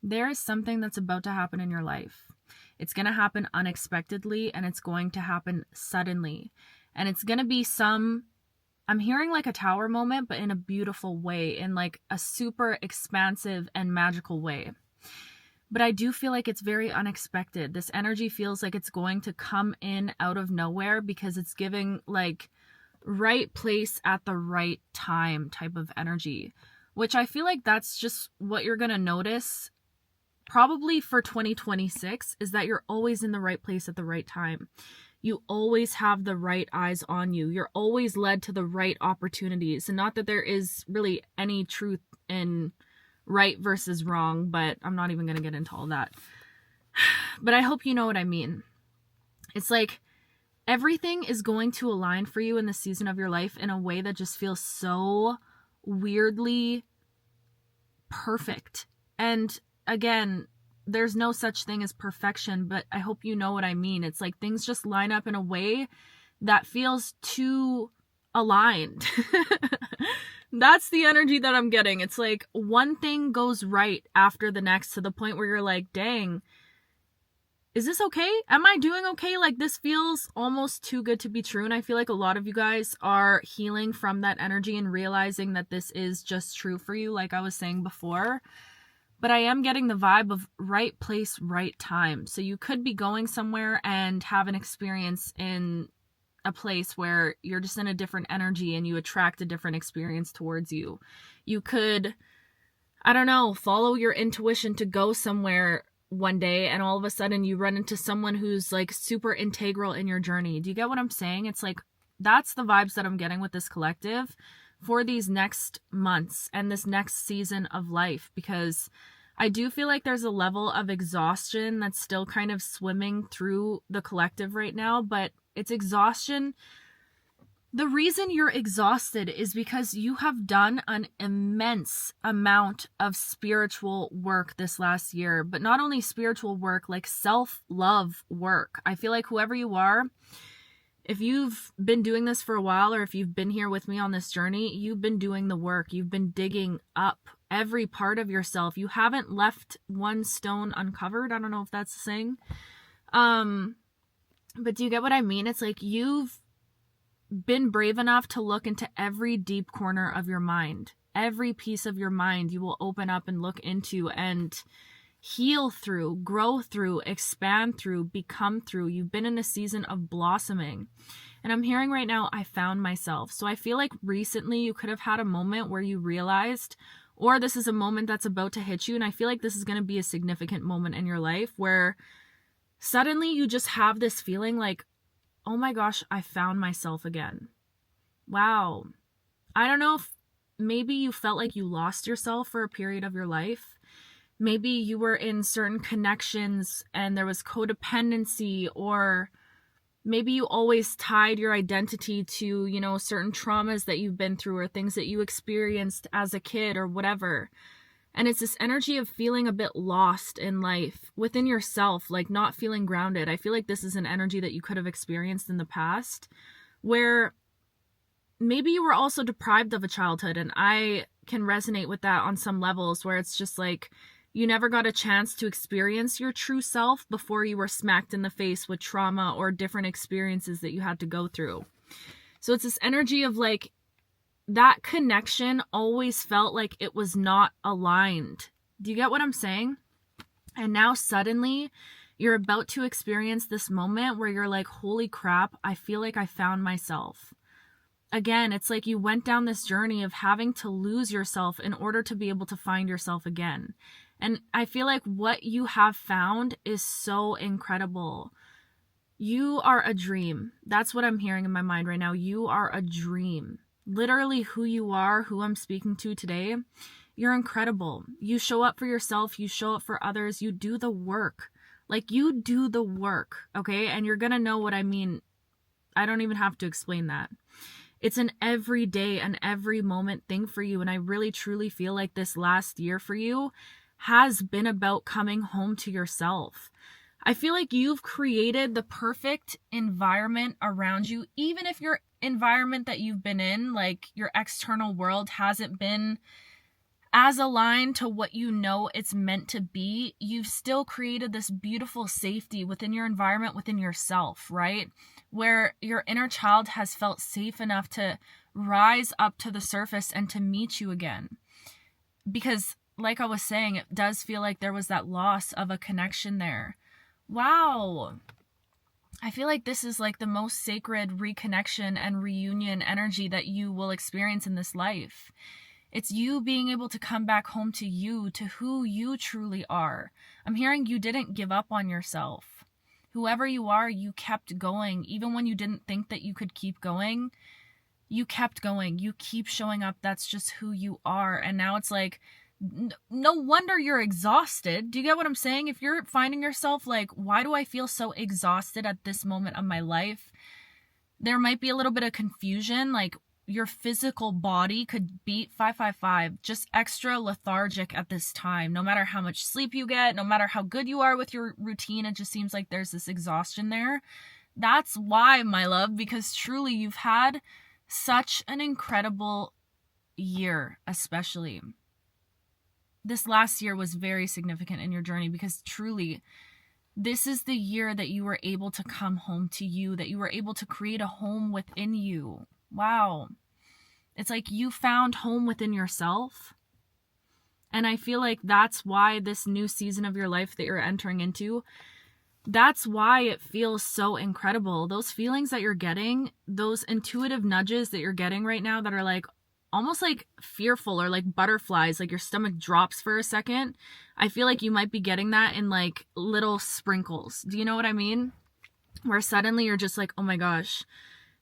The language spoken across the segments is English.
There is something that's about to happen in your life. It's going to happen unexpectedly, and it's going to happen suddenly. And it's going to be I'm hearing like a tower moment, but in a beautiful way, in like a super expansive and magical way. But I do feel like it's very unexpected. This energy feels like it's going to come in out of nowhere because it's giving like right place at the right time type of energy, which I feel like that's just what you're going to notice probably for 2026, is that you're always in the right place at the right time. You always have the right eyes on you. You're always led to the right opportunities. And not that there is really any truth in right versus wrong, but I'm not even going to get into all that. But I hope you know what I mean. It's like everything is going to align for you in the season of your life in a way that just feels so weirdly perfect. And again, there's no such thing as perfection, but I hope you know what I mean. It's like things just line up in a way that feels too aligned. That's the energy that I'm getting. It's like one thing goes right after the next to the point where you're like, dang, is this okay? Am I doing okay? Like, this feels almost too good to be true. And I feel like a lot of you guys are healing from that energy and realizing that this is just true for you, like I was saying before. But I am getting the vibe of right place, right time. So you could be going somewhere and have an experience in a place where you're just in a different energy and you attract a different experience towards you. You could, I don't know, follow your intuition to go somewhere one day and all of a sudden you run into someone who's like super integral in your journey. Do you get what I'm saying? It's like, that's the vibes that I'm getting with this collective for these next months and this next season of life, because I do feel like there's a level of exhaustion that's still kind of swimming through the collective right now, but it's exhaustion. The reason you're exhausted is because you have done an immense amount of spiritual work this last year, but not only spiritual work, like self-love work. I feel like whoever you are, if you've been doing this for a while, or if you've been here with me on this journey, you've been doing the work. You've been digging up every part of yourself. You haven't left one stone uncovered. I don't know if that's a saying. But do you get what I mean? It's like you've been brave enough to look into every deep corner of your mind. Every piece of your mind you will open up and look into and heal through, grow through, expand through, become through. You've been in a season of blossoming. And I'm hearing right now, I found myself. So I feel like recently you could have had a moment where you realized, or this is a moment that's about to hit you. And I feel like this is going to be a significant moment in your life where suddenly you just have this feeling like, oh my gosh, I found myself again. Wow. I don't know if maybe you felt like you lost yourself for a period of your life. Maybe you were in certain connections and there was codependency, or maybe you always tied your identity to, you know, certain traumas that you've been through or things that you experienced as a kid or whatever. And it's this energy of feeling a bit lost in life within yourself, like not feeling grounded. I feel like this is an energy that you could have experienced in the past where maybe you were also deprived of a childhood. And I can resonate with that on some levels where it's just like you never got a chance to experience your true self before you were smacked in the face with trauma or different experiences that you had to go through. So it's this energy of like, that connection always felt like it was not aligned. Do you get what I'm saying? And now suddenly you're about to experience this moment where you're like, holy crap, I feel like I found myself. Again, it's like you went down this journey of having to lose yourself in order to be able to find yourself again. And I feel like what you have found is so incredible. You are a dream. That's what I'm hearing in my mind right now. You are a dream. Literally who you are, who I'm speaking to today, you're incredible. You show up for yourself, you show up for others, you do the work. Like, you do the work, okay? And you're gonna know what I mean. I don't even have to explain that. It's an everyday and every moment thing for you. And I really truly feel like this last year for you has been about coming home to yourself. I feel like you've created the perfect environment around you, even if your environment that you've been in, like your external world, hasn't been as aligned to what you know it's meant to be, you've still created this beautiful safety within your environment, within yourself, right? Where your inner child has felt safe enough to rise up to the surface and to meet you again. Because like I was saying, it does feel like there was that loss of a connection there. Wow. I feel like this is like the most sacred reconnection and reunion energy that you will experience in this life. It's you being able to come back home to you, to who you truly are. I'm hearing you didn't give up on yourself. Whoever you are, you kept going. Even when you didn't think that you could keep going, you kept going. You keep showing up. That's just who you are. And now it's like, no wonder you're exhausted. Do you get what I'm saying? If you're finding yourself like, why do I feel so exhausted at this moment of my life? There might be a little bit of confusion, like, your physical body could beat 555, just extra lethargic at this time. No matter how much sleep you get, no matter how good you are with your routine, it just seems like there's this exhaustion there. That's why, my love, because truly you've had such an incredible year, especially. This last year was very significant in your journey because truly this is the year that you were able to come home to you, that you were able to create a home within you. Wow. It's like you found home within yourself. And I feel like that's why this new season of your life that you're entering into, that's why it feels so incredible. Those feelings that you're getting, those intuitive nudges that you're getting right now that are like almost like fearful or like butterflies, like your stomach drops for a second. I feel like you might be getting that in like little sprinkles. Do you know what I mean? Where suddenly you're just like, oh my gosh.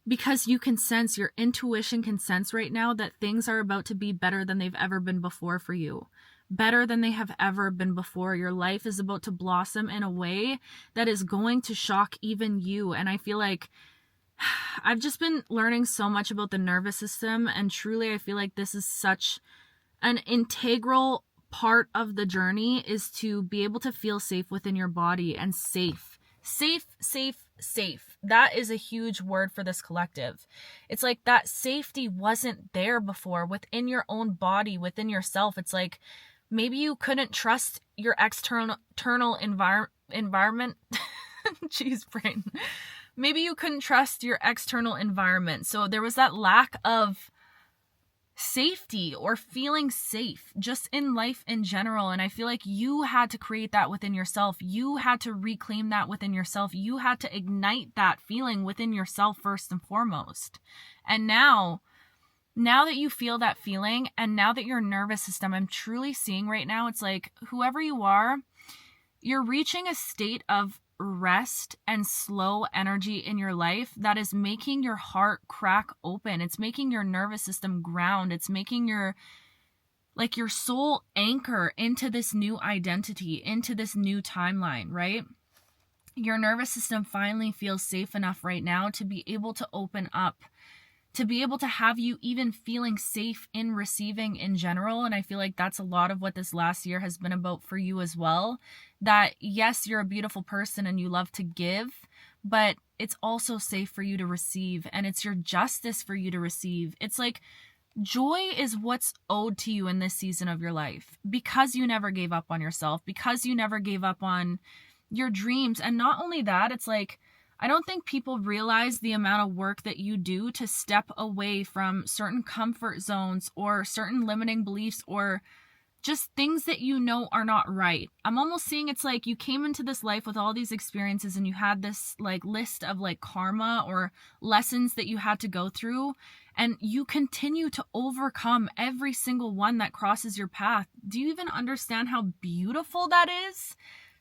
Because you can sense, your intuition can sense right now that things are about to be better than they've ever been before for you. Better than they have ever been before. Your life is about to blossom in a way that is going to shock even you. And I feel like I've just been learning so much about the nervous system. And truly, I feel like this is such an integral part of the journey, is to be able to feel safe within your body and safe. Safe, safe, safe. That is a huge word for this collective. It's like that safety wasn't there before within your own body, within yourself. It's like maybe you couldn't trust your external environment. Jeez, brain. Maybe you couldn't trust your external environment. So there was that lack of safety or feeling safe just in life in general. And I feel like you had to create that within yourself. You had to reclaim that within yourself. You had to ignite that feeling within yourself first and foremost. And now that you feel that feeling, and now that your nervous system, I'm truly seeing right now, it's like whoever you are, you're reaching a state of rest and slow energy in your life that is making your heart crack open. It's making your nervous system ground. It's making your soul anchor into this new identity, into this new timeline, right? Your nervous system finally feels safe enough right now to be able to open up, to be able to have you even feeling safe in receiving in general. And I feel like that's a lot of what this last year has been about for you as well. That yes, you're a beautiful person and you love to give, but it's also safe for you to receive, and it's your justice for you to receive. It's like joy is what's owed to you in this season of your life, because you never gave up on yourself, because you never gave up on your dreams. And not only that, it's like, I don't think people realize the amount of work that you do to step away from certain comfort zones or certain limiting beliefs or just things that you know are not right. I'm almost seeing it's like you came into this life with all these experiences and you had this like list of like karma or lessons that you had to go through, and you continue to overcome every single one that crosses your path. Do you even understand how beautiful that is?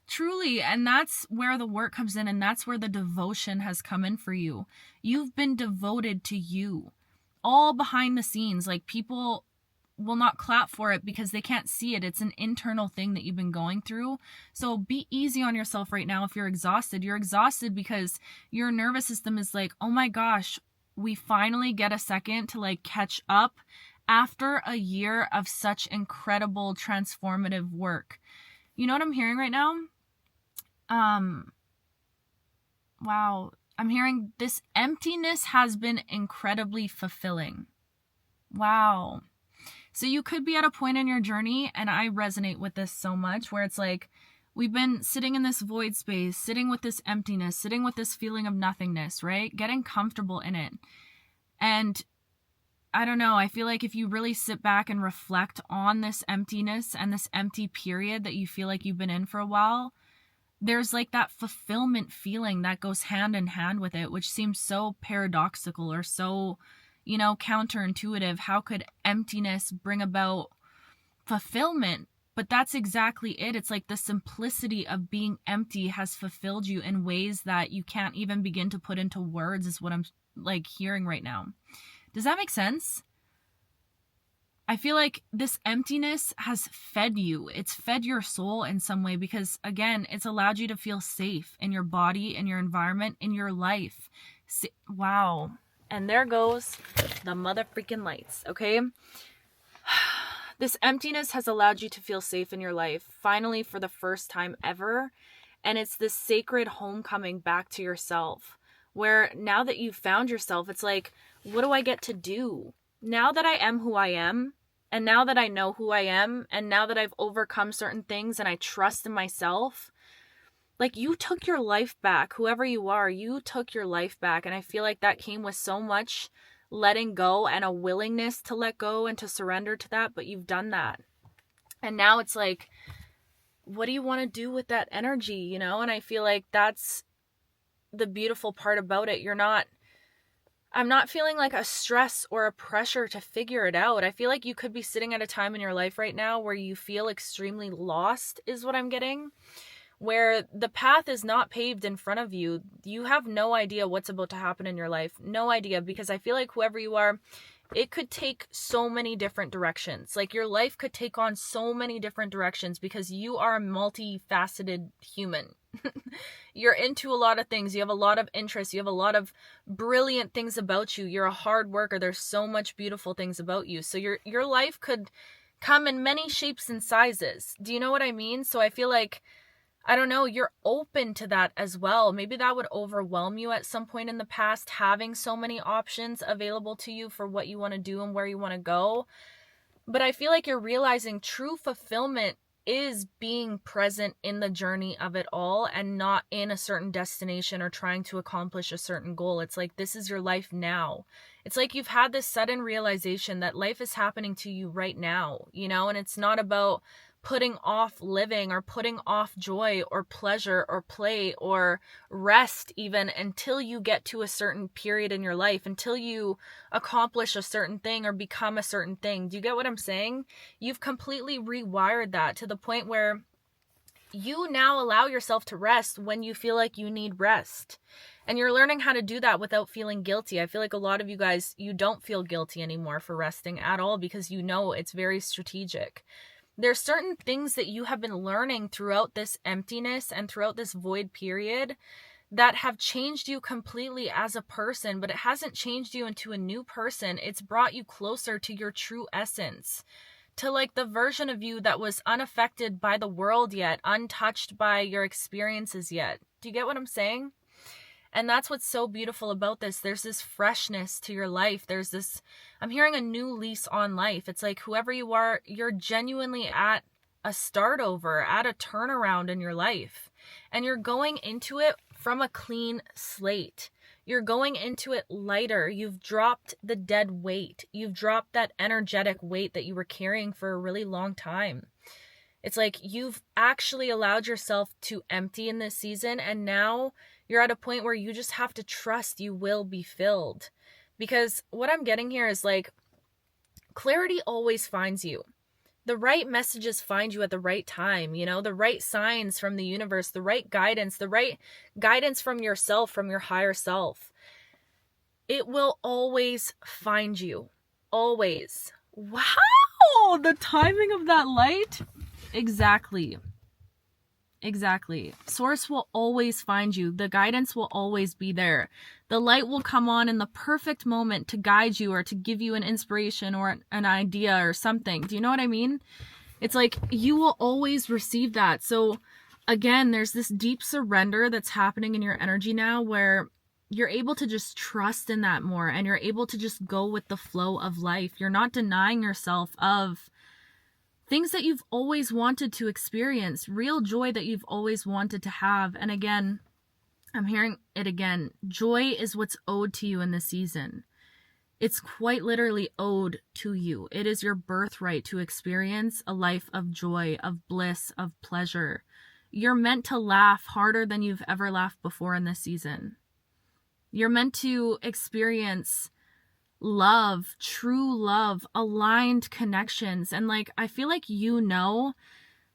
Truly. And that's where the work comes in, and that's where the devotion has come in for you. You've been devoted to you, all behind the scenes. Like, people will not clap for it because they can't see it. It's an internal thing that you've been going through. So be easy on yourself right now. If you're exhausted, you're exhausted because your nervous system is like, oh my gosh, we finally get a second to like catch up after a year of such incredible transformative work. You know what I'm hearing right now? Wow. I'm hearing this emptiness has been incredibly fulfilling. Wow. So you could be at a point in your journey, and I resonate with this so much, where it's like, we've been sitting in this void space, sitting with this emptiness, sitting with this feeling of nothingness, right? Getting comfortable in it. And I don't know, I feel like if you really sit back and reflect on this emptiness and this empty period that you feel like you've been in for a while, there's like that fulfillment feeling that goes hand in hand with it, which seems so paradoxical or so, counterintuitive. How could emptiness bring about fulfillment? But that's exactly it. It's like the simplicity of being empty has fulfilled you in ways that you can't even begin to put into words, is what I'm like hearing right now. Does that make sense? I feel like this emptiness has fed you. It's fed your soul in some way, because again, it's allowed you to feel safe in your body, in your environment, in your life. Wow. And there goes the motherfreaking lights, okay? This emptiness has allowed you to feel safe in your life, finally, for the first time ever. And it's this sacred homecoming back to yourself, where now that you've found yourself, it's like, what do I get to do? Now that I am who I am, and now that I know who I am, and now that I've overcome certain things and I trust in myself, like, you took your life back. Whoever you are, you took your life back. And I feel like that came with so much letting go and a willingness to let go and to surrender to that, but you've done that. And now it's like, what do you want to do with that energy, And I feel like that's the beautiful part about it. I'm not feeling like a stress or a pressure to figure it out. I feel like you could be sitting at a time in your life right now where you feel extremely lost, is what I'm getting. Where the path is not paved in front of you. You have no idea what's about to happen in your life. No idea, because I feel like whoever you are, it could take so many different directions. Like, your life could take on so many different directions because you are a multifaceted human. You're into a lot of things. You have a lot of interests. You have a lot of brilliant things about you. You're a hard worker. There's so much beautiful things about you. So your life could come in many shapes and sizes. Do you know what I mean? So I feel like, I don't know, you're open to that as well. Maybe that would overwhelm you at some point in the past, having so many options available to you for what you want to do and where you want to go. But I feel like you're realizing true fulfillment is being present in the journey of it all and not in a certain destination or trying to accomplish a certain goal. It's like, this is your life now. It's like you've had this sudden realization that life is happening to you right now, and it's not about putting off living or putting off joy or pleasure or play or rest even until you get to a certain period in your life, until you accomplish a certain thing or become a certain thing. Do you get what I'm saying? You've completely rewired that to the point where you now allow yourself to rest when you feel like you need rest. And you're learning how to do that without feeling guilty. I feel like a lot of you guys, you don't feel guilty anymore for resting at all, because it's very strategic. There's certain things that you have been learning throughout this emptiness and throughout this void period that have changed you completely as a person, but it hasn't changed you into a new person. It's brought you closer to your true essence, to like the version of you that was unaffected by the world yet, untouched by your experiences yet. Do you get what I'm saying? And that's what's so beautiful about this. There's this freshness to your life. I'm hearing a new lease on life. It's like, whoever you are, you're genuinely at a start over, at a turnaround in your life. And you're going into it from a clean slate. You're going into it lighter. You've dropped the dead weight. You've dropped that energetic weight that you were carrying for a really long time. It's like you've actually allowed yourself to empty in this season, and now you're at a point where you just have to trust you will be filled. Because what I'm getting here is like, clarity always finds you. The right messages find you at the right time, the right signs from the universe, the right guidance from yourself, from your higher self. It will always find you. Always. Wow, the timing of that light. Exactly. Source will always find you. The guidance will always be there. The light will come on in the perfect moment to guide you or to give you an inspiration or an idea or something. Do you know what I mean? It's like you will always receive that. So again, there's this deep surrender that's happening in your energy now where you're able to just trust in that more, and you're able to just go with the flow of life. You're not denying yourself of things that you've always wanted to experience, real joy that you've always wanted to have. And again, I'm hearing it again. Joy is what's owed to you in this season. It's quite literally owed to you. It is your birthright to experience a life of joy, of bliss, of pleasure. You're meant to laugh harder than you've ever laughed before in this season. You're meant to experience love, true love, aligned connections. And like, I feel like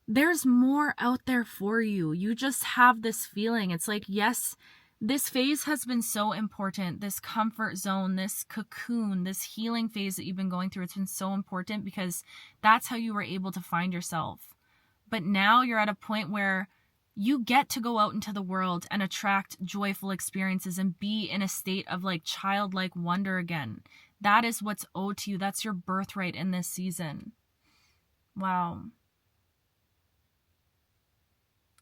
there's more out there for you. You just have this feeling. It's like, yes, this phase has been so important. This comfort zone, this cocoon, this healing phase that you've been going through, it's been so important because that's how you were able to find yourself. But now you're at a point where you get to go out into the world and attract joyful experiences and be in a state of like childlike wonder again. That is what's owed to you. That's your birthright in this season. Wow.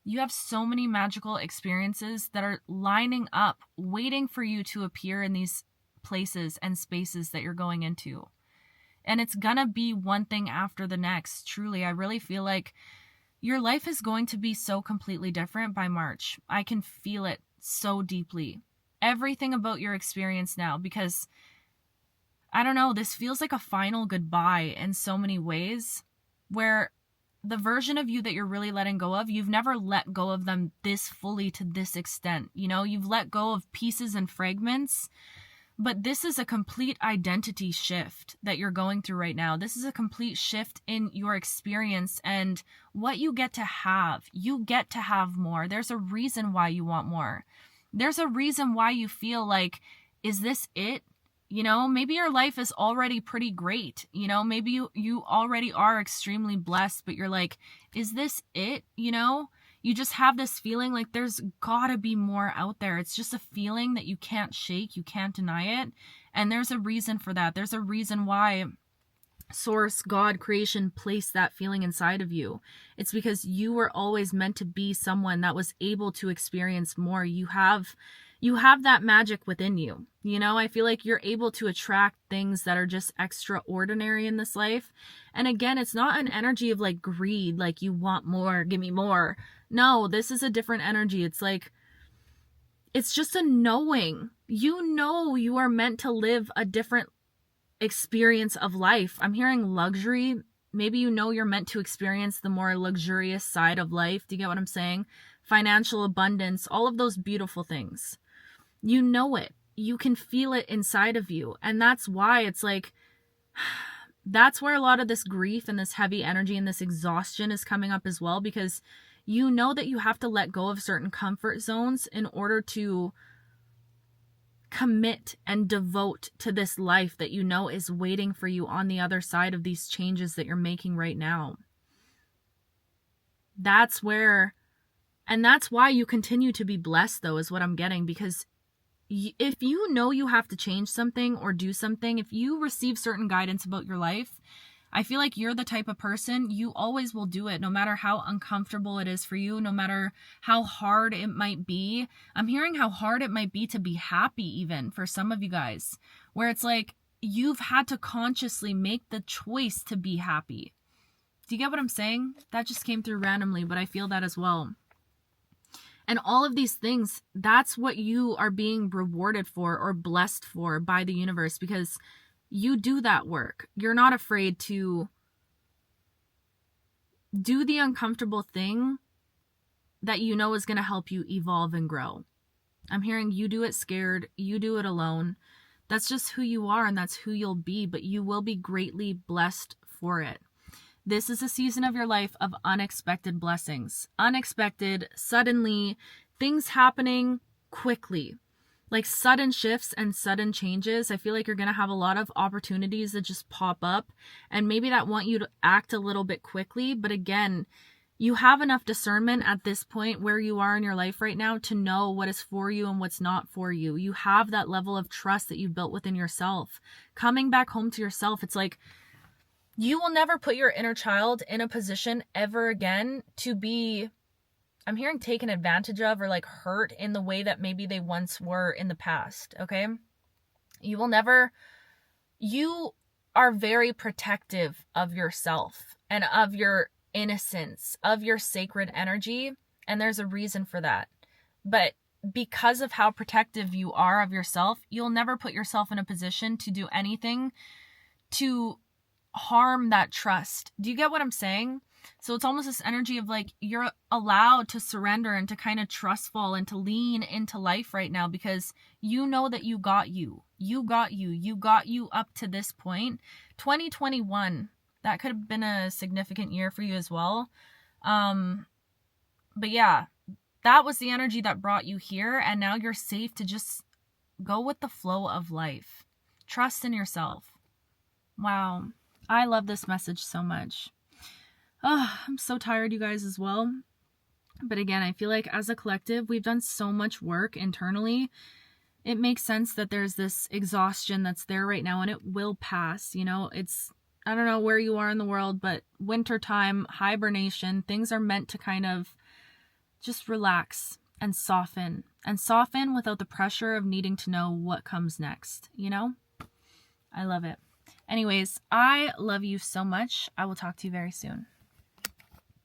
You have so many magical experiences that are lining up, waiting for you to appear in these places and spaces that you're going into. And it's gonna be one thing after the next. Truly, I really feel like your life is going to be so completely different by March. I can feel it so deeply. Everything about your experience now, because I don't know, this feels like a final goodbye in so many ways, where the version of you that you're really letting go of, you've never let go of them this fully to this extent. You know, you've let go of pieces and fragments, but this is a complete identity shift that you're going through right now. This is a complete shift in your experience and what you get to have. You get to have more. There's a reason why you want more. There's a reason why you feel like, is this it? You know, maybe your life is already pretty great. You know, maybe you already are extremely blessed, but you're like, is this it? You know, you just have this feeling like there's gotta be more out there. It's just a feeling that you can't shake. You can't deny it. And there's a reason for that. There's a reason why Source, God, creation placed that feeling inside of you. It's because you were always meant to be someone that was able to experience more. You have that magic within you. You know, I feel like you're able to attract things that are just extraordinary in this life. And again, it's not an energy of like greed, like you want more, give me more. No, this is a different energy. It's like, it's just a knowing. You know you are meant to live a different experience of life. I'm hearing luxury. Maybe you know you're meant to experience the more luxurious side of life. Do you get what I'm saying? Financial abundance, all of those beautiful things. You know it. You can feel it inside of you. And that's why it's like, that's where a lot of this grief and this heavy energy and this exhaustion is coming up as well, because you know that you have to let go of certain comfort zones in order to commit and devote to this life that you know is waiting for you on the other side of these changes that you're making right now. That's where, and that's why you continue to be blessed though, is what I'm getting, because if you know you have to change something or do something, if you receive certain guidance about your life, I feel like you're the type of person, you always will do it, no matter how uncomfortable it is for you, no matter how hard it might be. I'm hearing how hard it might be to be happy even for some of you guys, where it's like you've had to consciously make the choice to be happy. Do you get what I'm saying? That just came through randomly, but I feel that as well. And all of these things, that's what you are being rewarded for or blessed for by the universe, because you do that work. You're not afraid to do the uncomfortable thing that you know is going to help you evolve and grow. I'm hearing you do it scared, you do it alone. That's just who you are and that's who you'll be, but you will be greatly blessed for it. This is a season of your life of unexpected blessings. Unexpected, suddenly, things happening quickly. Like sudden shifts and sudden changes. I feel like you're going to have a lot of opportunities that just pop up, and maybe that want you to act a little bit quickly. But again, you have enough discernment at this point where you are in your life right now to know what is for you and what's not for you. You have that level of trust that you've built within yourself. Coming back home to yourself, it's like you will never put your inner child in a position ever again to be I'm hearing taken advantage of or like hurt in the way that maybe they once were in the past, okay? You are very protective of yourself and of your innocence, of your sacred energy, and there's a reason for that. But because of how protective you are of yourself, you'll never put yourself in a position to do anything to harm that trust. Do you get what I'm saying? So it's almost this energy of like, you're allowed to surrender and to kind of trustful and to lean into life right now, because you know that you got you. You got you up to this point. 2021, that could have been a significant year for you as well. But yeah, that was the energy that brought you here, and now you're safe to just go with the flow of life. Trust in yourself. Wow. I love this message so much. Oh, I'm so tired, you guys, as well. But again, I feel like as a collective, we've done so much work internally. It makes sense that there's this exhaustion that's there right now, and it will pass. You know, I don't know where you are in the world, but wintertime, hibernation, things are meant to kind of just relax and soften without the pressure of needing to know what comes next, you know? I love it. Anyways, I love you so much. I will talk to you very soon.